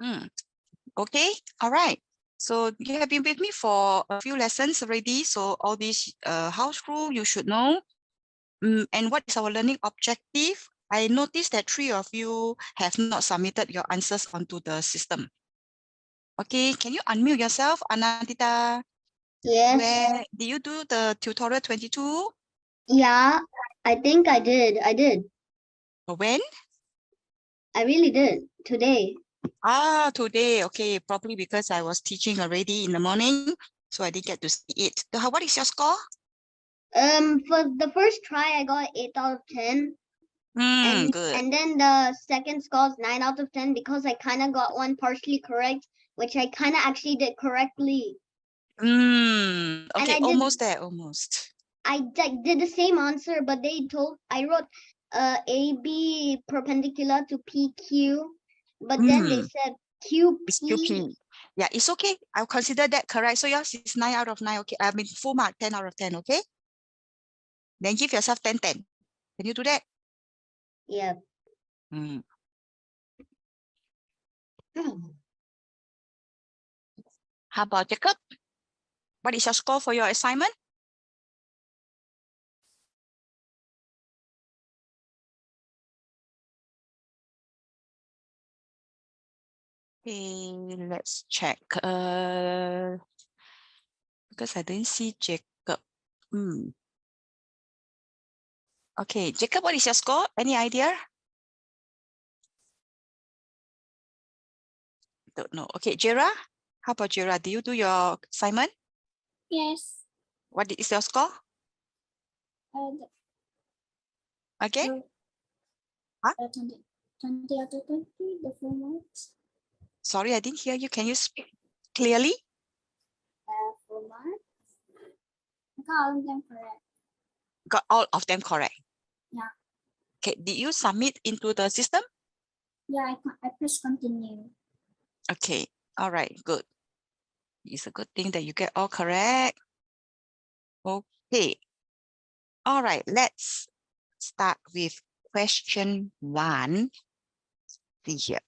Okay, all right. So you have been with me for a few lessons already. So all these house rule you should know. And what is our learning objective? I noticed that 3 of you have not submitted your answers onto the system. Okay, can you unmute yourself, Anandita? Yes. Where did you do the tutorial 22? Yeah, I think I did. When? I really did. Today. Today. Okay, probably because I was teaching already in the morning, so I didn't get to see it. What is your score? For the first try, I got 8 out of 10. Good. And then the second score is 9 out of 10 because I kind of got one partially correct, which I kind of actually did correctly. Okay, I almost there, almost. I did the same answer, but I wrote AB perpendicular to PQ, but then they said QP. It's QP. Yeah, it's okay. I'll consider that correct. So yours is 9 out of 9. Okay, I mean full mark, 10 out of 10. Okay. Then give yourself 10, 10. Can you do that? Yeah. How about Jacob? What is your score for your assignment? Okay, let's check. Because I didn't see Jacob. Okay, Jacob, what is your score? Any idea? Don't know. Okay, Jira, how about Jira? Do you do your assignment? Yes. What is your score? Okay. 20 out of 20, the 4 marks. Sorry, I didn't hear you. Can you speak clearly? 4 marks. I got all of them correct. Got all of them correct? Yeah. Okay, did you submit into the system? Yeah, I press continue. Okay, all right, good. It's a good thing that you get all correct. Okay. All right, let's start with question 1. See here.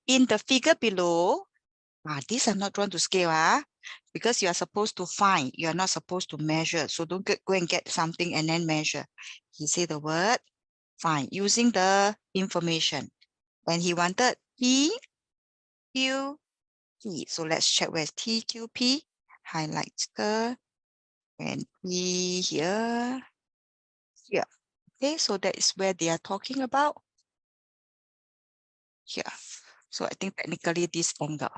In the figure below, these are not drawn to scale, because you are supposed to find, you are not supposed to measure. So don't go and get something and then measure. He said the word find using the information. And he wanted T, Q, P. So let's check where's T, Q, P. Highlight the and P here. Here. Okay, so that is where they are talking about. Here. So I think technically this angle.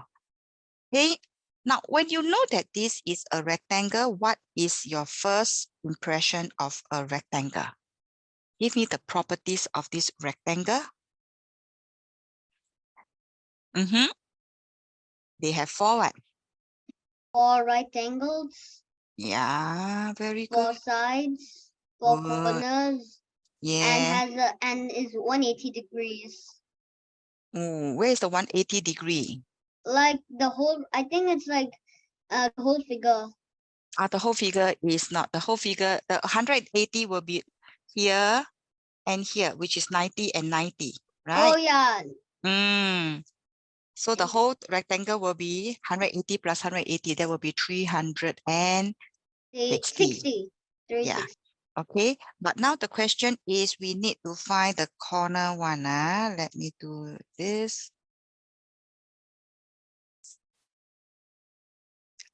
Okay. Now, when you know that this is a rectangle, what is your first impression of a rectangle? Give me the properties of this rectangle. They have 4 what? 4 right angles. Yeah, very 4 good. sides, 4 corners. Yeah. And is 180 degrees. Where is the 180 degree? Like the whole, I think it's like the whole figure. The whole figure is not the whole figure. The 180 will be here and here, which is 90 and 90, right? Oh yeah. So the whole rectangle will be 180 plus 180. That will be 360. 360. Yeah. Okay. But now the question is we need to find the corner one. Let me do this.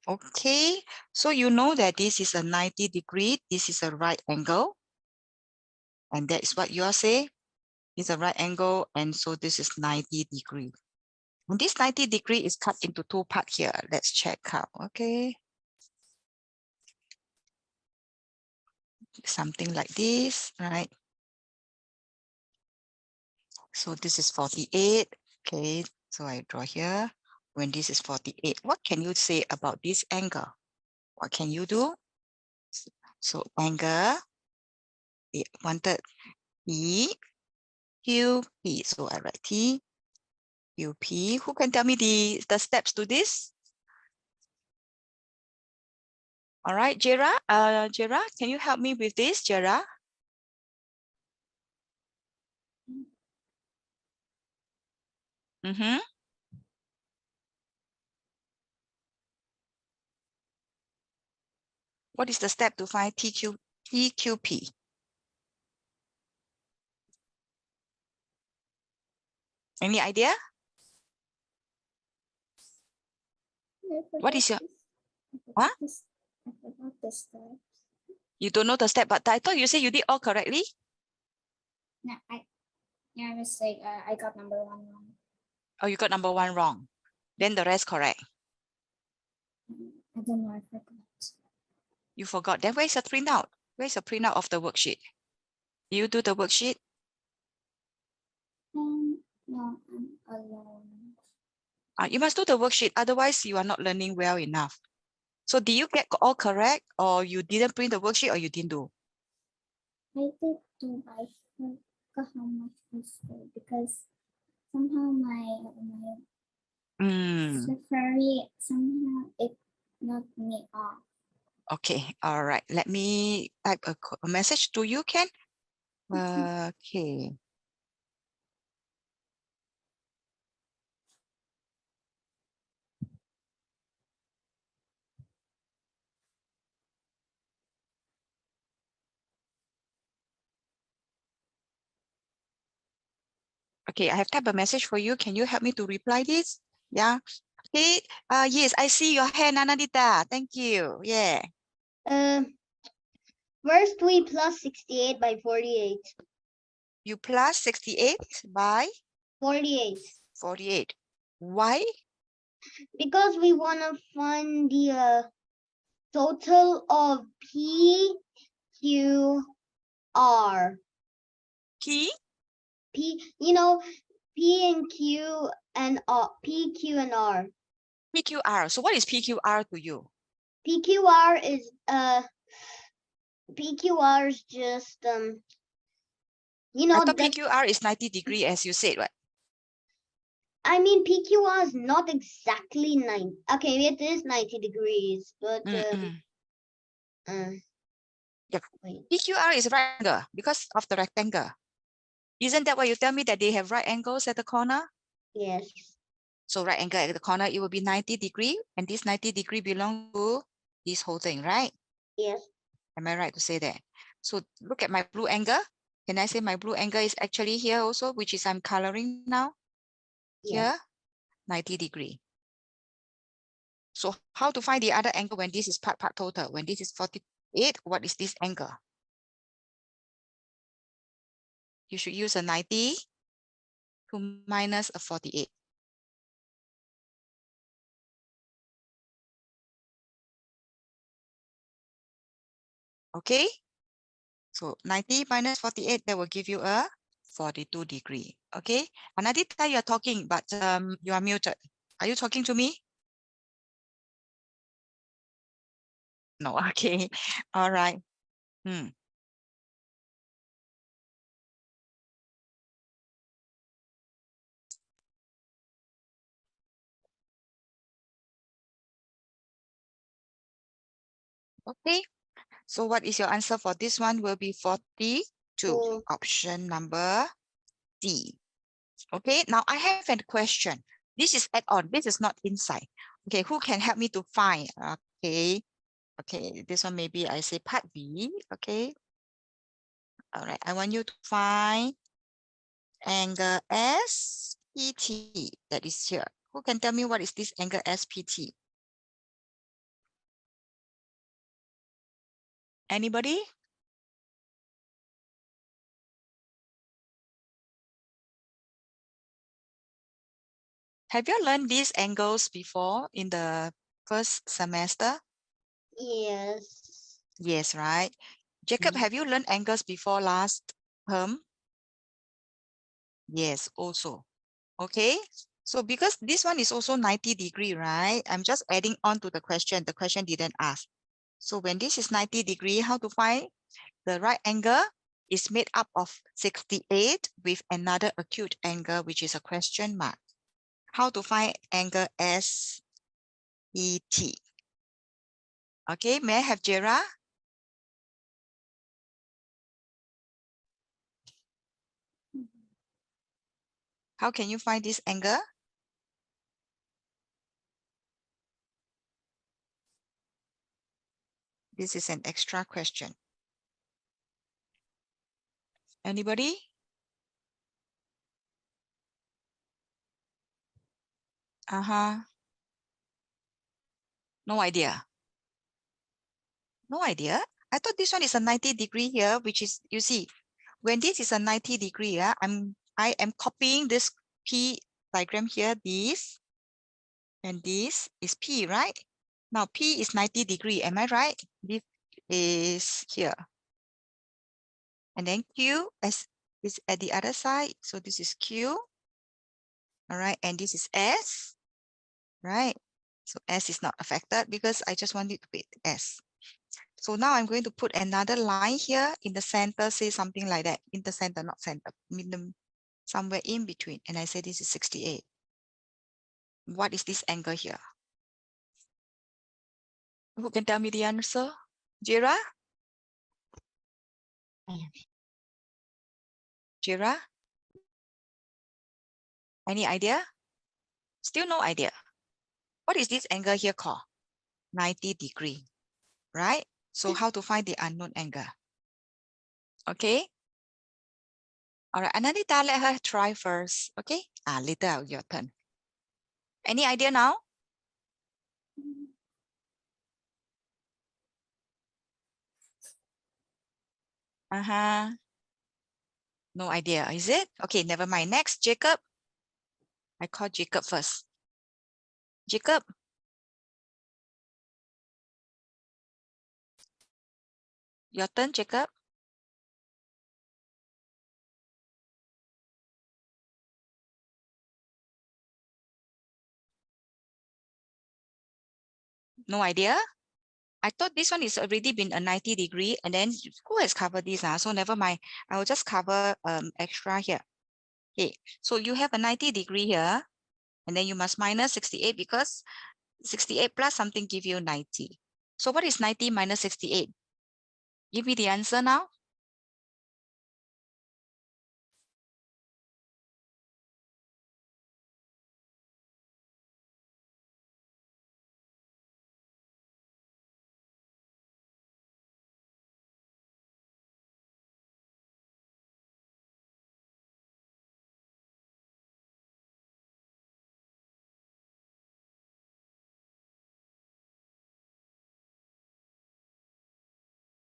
Okay. So you know that this is a 90 degree. This is a right angle. And that is what you are saying. It's a right angle. And so this is 90 degree. And this 90 degree is cut into 2 parts here. Let's check out. Okay. Something like this, right? So this is 48. Okay. So I draw here. When this is 48, what can you say about this angle? What can you do? So angle, they wanted T, Q, P. So I write T, Q, P. Who can tell me the steps to this? All right, Jera, can you help me with this, Jera? What is the step to find TQP? Any idea? What is your, huh? I forgot the steps. You don't know the step, but I thought you said you did all correctly. No, I was like, I got number 1 wrong. Oh, you got number 1 wrong. Then the rest correct. I don't know, I forgot. You forgot. Then where's the printout? Where's the printout of the worksheet? You do the worksheet? No, I'm alone. You must do the worksheet. Otherwise, you are not learning well enough. So did you get all correct, or you didn't print the worksheet, or you didn't do? I did do, I forgot how much was there because somehow my Safari somehow it knocked me off. Okay. All right. Let me type a message to you, Ken. Okay. Okay, I have typed a message for you. Can you help me to reply this? Yeah. Okay. Yes, I see your hand, Anandita. Thank you. Yeah. First we plus 68 by 48. You plus 68 by 48. 48. Why? Because we want to find the total of P, Q, R. P? You know, P and Q and R. P, Q, and R. PQR. So what is PQR to you? PQR is PQR is just you I know thought that PQR is 90 degree, as you said, right? I mean PQR is not exactly 9. Okay, it is 90 degrees, but Yep. wait. PQR is right angle because of the rectangle. Isn't that what you tell me, that they have right angles at the corner? Yes. So right angle at the corner, it will be 90 degree, and this 90 degree belongs to this whole thing, right? Yes. Am I right to say that? So look at my blue angle. Can I say my blue angle is actually here also, which is I'm coloring now? Yes. Here, 90 degree. So how to find the other angle when this is part total? When this is 48, what is this angle? You should use a 90 to minus a 48. Okay, so 90 minus 48, that will give you a 42 degree. Okay, Anadita, you're talking, but you are muted. Are you talking to me? No, okay, all right. Okay, so what is your answer for this one? Will be 42, option number D. Okay, now I have a question. This is add-on, this is not inside. Okay, who can help me to find? Okay, this one maybe I say part B, okay. All right, I want you to find angle SPT that is here. Who can tell me what is this angle SPT? Anybody? Have you learned these angles before in the first semester? Yes. Yes, right? Jacob, have you learned angles before last term? Yes, also. Okay, so because this one is also 90 degree, right? I'm just adding on to the question. The question didn't ask. So when this is 90 degree, how to find? The right angle is made up of 68 with another acute angle, which is a question mark. How to find angle SET? Okay, may I have Jera? How can you find this angle? This is an extra question. Anybody? No idea. No idea. I thought this one is a 90-degree here, which is, you see, when this is a 90-degree, I am copying this P diagram here, this, and this is P, right? Now P is 90-degree, am I right? This is here. And then Q is at the other side. So this is Q. All right, and this is S, right? So S is not affected because I just want it to be S. So now I'm going to put another line here in the center, say something like that. In the center, not center, somewhere in between. And I say this is 68. What is this angle here? Who can tell me the answer? Jira? Jira? Any idea? Still no idea. What is this angle here called? 90-degree, right? So how to find the unknown angle? Okay. All right, Anandita, let her try first. Okay. Later, your turn. Any idea now? No idea, is it? Okay, never mind. Next, Jacob. I call Jacob first. Jacob. Your turn, Jacob. No idea? I thought this one is already been a 90-degree, and then who has covered this? So never mind. I will just cover extra here. Okay, so you have a 90-degree here, and then you must minus 68 because 68 plus something give you 90. So what is 90 minus 68? Give me the answer now.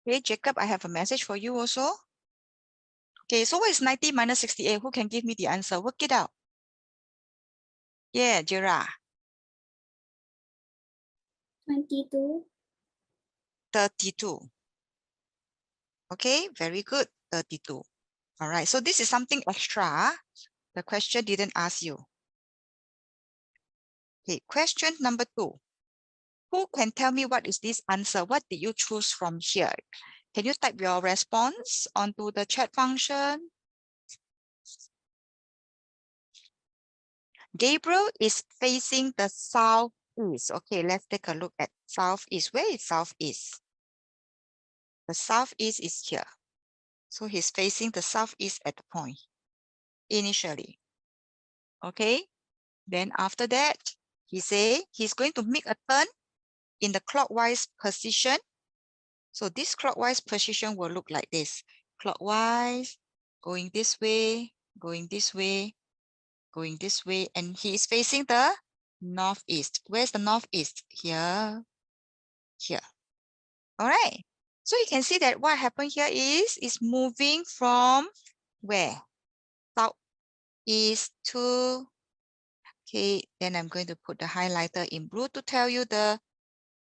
Okay, Jacob, I have a message for you also. Okay, so what is 90 minus 68? Who can give me the answer? Work it out. Yeah, Jira. 22. 32. Okay, very good. 32. All right, so this is something extra. The question didn't ask you. Okay, question number 2. Who can tell me what is this answer? What did you choose from here? Can you type your response onto the chat function? Gabriel is facing the southeast. Okay, let's take a look at southeast. Where is southeast? The southeast is here. So he's facing the southeast at the point initially. Okay, then after that, he say he's going to make a turn in the clockwise position. So this clockwise position will look like this. Clockwise, going this way, going this way, going this way, and he is facing the northeast. Where's the northeast? Here, here. All right. So you can see that what happened here is moving from where? Southeast to, okay, then I'm going to put the highlighter in blue to tell you the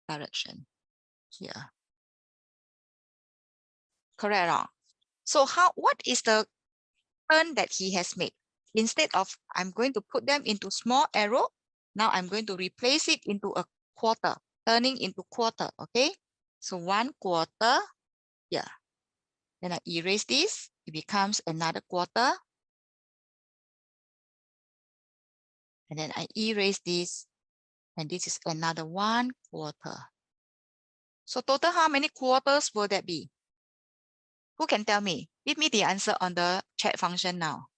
direction here. Correct or wrong? So what is the turn that he has made? Instead of I'm going to put them into small arrow, now I'm going to replace it into a quarter, turning into quarter, okay? So 1/4, yeah. Then I erase this, it becomes another quarter. And then I erase this, and this is another 1/4. So total, how many quarters will that be? Who can tell me? Give me the answer on the chat function now.